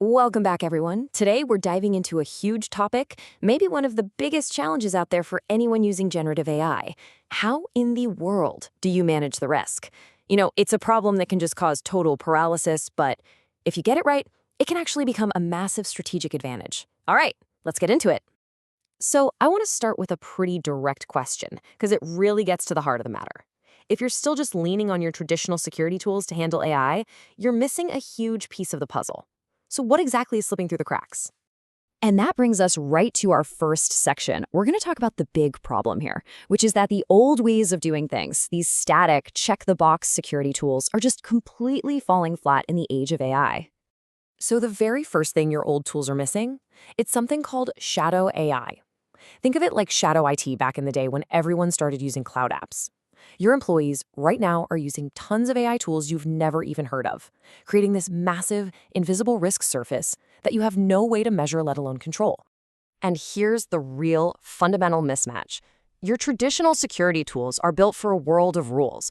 Welcome back, everyone. Today, we're diving into a huge topic, maybe one of the biggest challenges out there for anyone using generative AI. How in the world do you manage the risk? It's a problem that can just cause total paralysis, but if you get it right, it can actually become a massive strategic advantage. All right, let's get into it. So, I want to start with a pretty direct question, because it really gets to the heart of the matter. If you're still just leaning on your traditional security tools to handle AI, you're missing a huge piece of the puzzle. So what exactly is slipping through the cracks? And that brings us right to our first section. We're going to talk about the big problem here, which is that the old ways of doing things, these static, check-the-box security tools, are just completely falling flat in the age of AI. So the very first thing your old tools are missing, it's something called shadow AI. Think of it like shadow IT back in the day when everyone started using cloud apps. Your employees right now are using tons of AI tools you've never even heard of, creating this massive, invisible risk surface that you have no way to measure, let alone control. And here's the real fundamental mismatch. Your traditional security tools are built for a world of rules.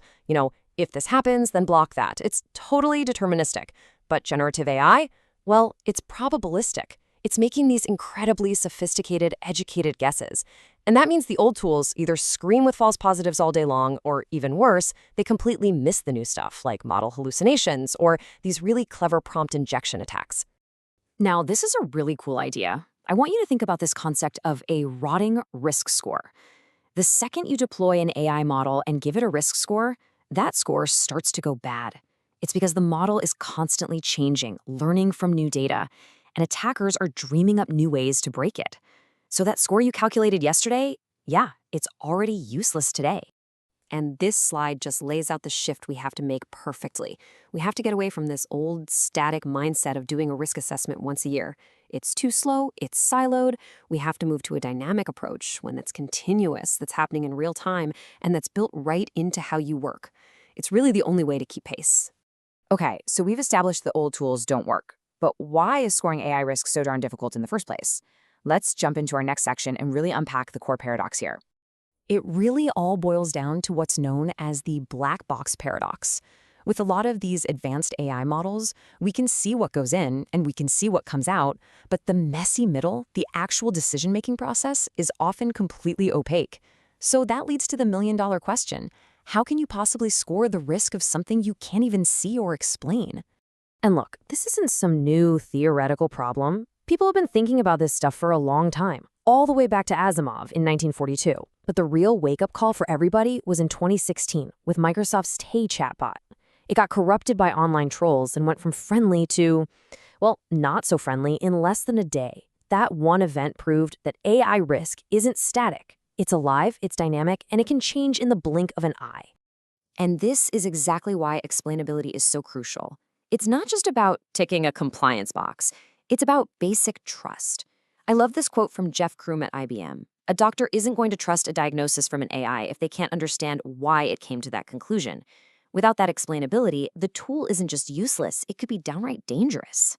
If this happens, then block that. It's totally deterministic. But generative AI, well, it's probabilistic. It's making these incredibly sophisticated, educated guesses. And that means the old tools either scream with false positives all day long, or even worse, they completely miss the new stuff, like model hallucinations or these really clever prompt injection attacks. Now, this is a really cool idea. I want you to think about this concept of a rotting risk score. The second you deploy an AI model and give it a risk score, that score starts to go bad. It's because the model is constantly changing, learning from new data, and attackers are dreaming up new ways to break it. So that score you calculated yesterday, yeah, it's already useless today. And this slide just lays out the shift we have to make perfectly. We have to get away from this old, static mindset of doing a risk assessment once a year. It's too slow, it's siloed. We have to move to a dynamic approach, one that's continuous, that's happening in real time, and that's built right into how you work. It's really the only way to keep pace. Okay, so we've established the old tools don't work. But why is scoring AI risk so darn difficult in the first place? Let's jump into our next section and really unpack the core paradox here. It really all boils down to what's known as the black box paradox. With a lot of these advanced AI models, we can see what goes in and we can see what comes out, but the messy middle, the actual decision-making process, is often completely opaque. So that leads to the million-dollar question. How can you possibly score the risk of something you can't even see or explain? And look, this isn't some new theoretical problem. People have been thinking about this stuff for a long time, all the way back to Asimov in 1942. But the real wake-up call for everybody was in 2016 with Microsoft's Tay chatbot. It got corrupted by online trolls and went from friendly to, well, not so friendly in less than a day. That one event proved that AI risk isn't static. It's alive, it's dynamic, and it can change in the blink of an eye. And this is exactly why explainability is so crucial. It's not just about ticking a compliance box. It's about basic trust. I love this quote from Jeff Kroom at IBM. A doctor isn't going to trust a diagnosis from an AI if they can't understand why it came to that conclusion. Without that explainability, the tool isn't just useless, it could be downright dangerous.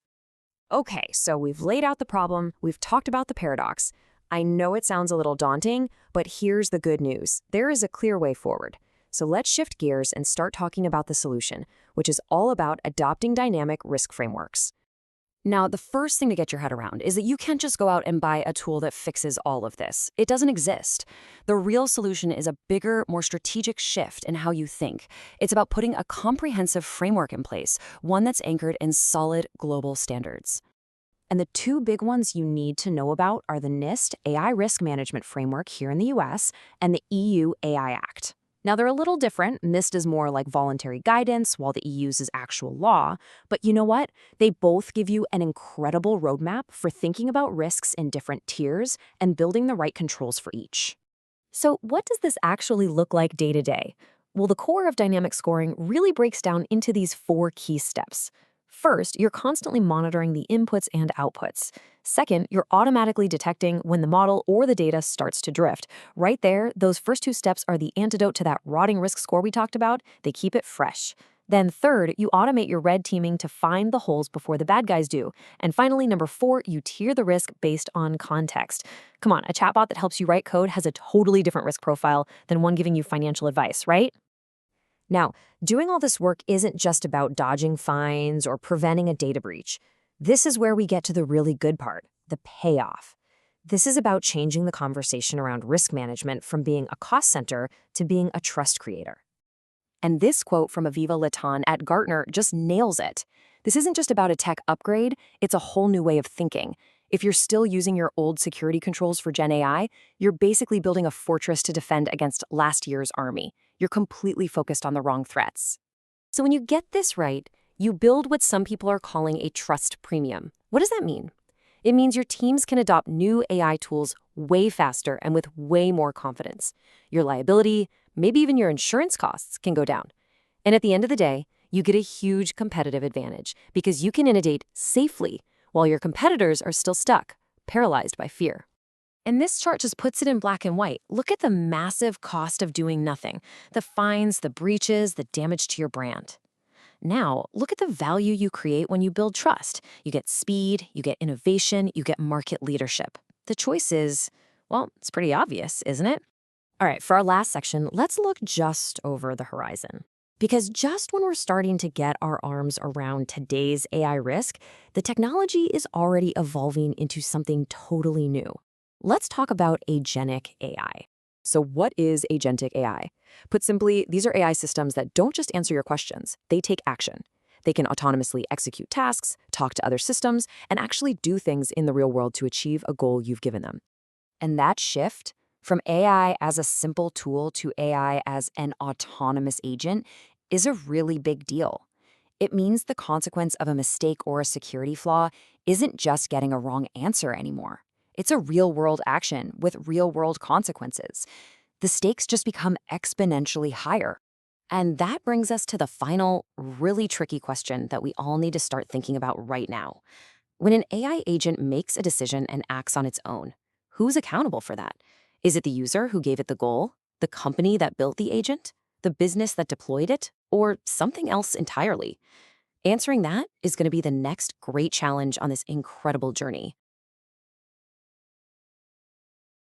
Okay, so we've laid out the problem, we've talked about the paradox. I know it sounds a little daunting, but here's the good news. There is a clear way forward. So let's shift gears and start talking about the solution, which is all about adopting dynamic risk frameworks. Now, the first thing to get your head around is that you can't just go out and buy a tool that fixes all of this. It doesn't exist. The real solution is a bigger, more strategic shift in how you think. It's about putting a comprehensive framework in place, one that's anchored in solid global standards. And the two big ones you need to know about are the NIST AI Risk Management Framework here in the US and the EU AI Act. Now, they're a little different. NIST is more like voluntary guidance, while the EU's is actual law. But you know what? They both give you an incredible roadmap for thinking about risks in different tiers and building the right controls for each. So what does this actually look like day to day? Well, the core of dynamic scoring really breaks down into these 4 key steps. First, you're constantly monitoring the inputs and outputs. Second, you're automatically detecting when the model or the data starts to drift. Right there, those first 2 steps are the antidote to that rotting risk score we talked about. They keep it fresh. Then third, you automate your red teaming to find the holes before the bad guys do. And finally, number 4, you tier the risk based on context. Come on, a chatbot that helps you write code has a totally different risk profile than one giving you financial advice, right? Now, doing all this work isn't just about dodging fines or preventing a data breach. This is where we get to the really good part, the payoff. This is about changing the conversation around risk management from being a cost center to being a trust creator. And this quote from Aviva Latan at Gartner just nails it. This isn't just about a tech upgrade, it's a whole new way of thinking. If you're still using your old security controls for Gen AI, you're basically building a fortress to defend against last year's army. You're completely focused on the wrong threats. So when you get this right, you build what some people are calling a trust premium. What does that mean? It means your teams can adopt new AI tools way faster and with way more confidence. Your liability, maybe even your insurance costs can go down. And at the end of the day, you get a huge competitive advantage because you can innovate safely while your competitors are still stuck, paralyzed by fear. And this chart just puts it in black and white. Look at the massive cost of doing nothing, the fines, the breaches, the damage to your brand. Now, look at the value you create when you build trust. You get speed, you get innovation, you get market leadership. The choice is, well, it's pretty obvious, isn't it? All right, for our last section, let's look just over the horizon. Because just when we're starting to get our arms around today's AI risk, the technology is already evolving into something totally new. Let's talk about agentic AI. So what is agentic AI? Put simply, these are AI systems that don't just answer your questions, they take action. They can autonomously execute tasks, talk to other systems, and actually do things in the real world to achieve a goal you've given them. And that shift from AI as a simple tool to AI as an autonomous agent is a really big deal. It means the consequence of a mistake or a security flaw isn't just getting a wrong answer anymore. It's a real-world action with real-world consequences. The stakes just become exponentially higher. And that brings us to the final, really tricky question that we all need to start thinking about right now. When an AI agent makes a decision and acts on its own, who's accountable for that? Is it the user who gave it the goal, the company that built the agent, the business that deployed it, or something else entirely? Answering that is going to be the next great challenge on this incredible journey.